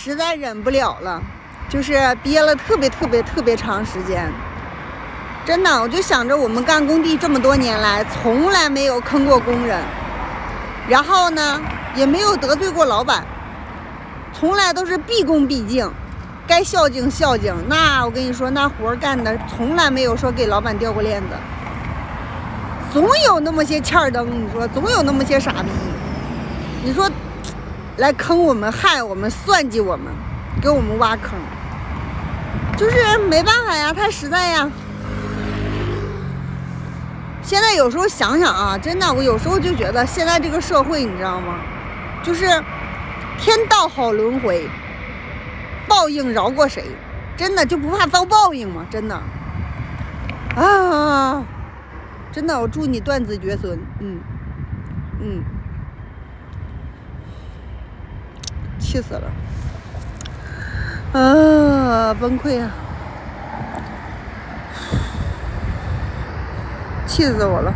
实在忍不了了，就是憋了特别长时间。真的，我就想着我们干工地这么多年来，从来没有坑过工人，然后呢，也没有得罪过老板，从来都是毕恭毕敬，该孝敬孝敬。那我跟你说，那活干的从来没有说给老板掉过链子。总有那么些欠儿灯，你说总有那么些傻逼，你说来坑我们、害我们、算计我们，给我们挖坑，就是没办法呀，太实在呀。现在有时候想想啊，真的，我有时候就觉得现在这个社会，你知道吗？就是天道好轮回，报应饶过谁？真的就不怕遭报应吗？真的啊！真的，我祝你断子绝孙。气死了，崩溃啊！气死我了。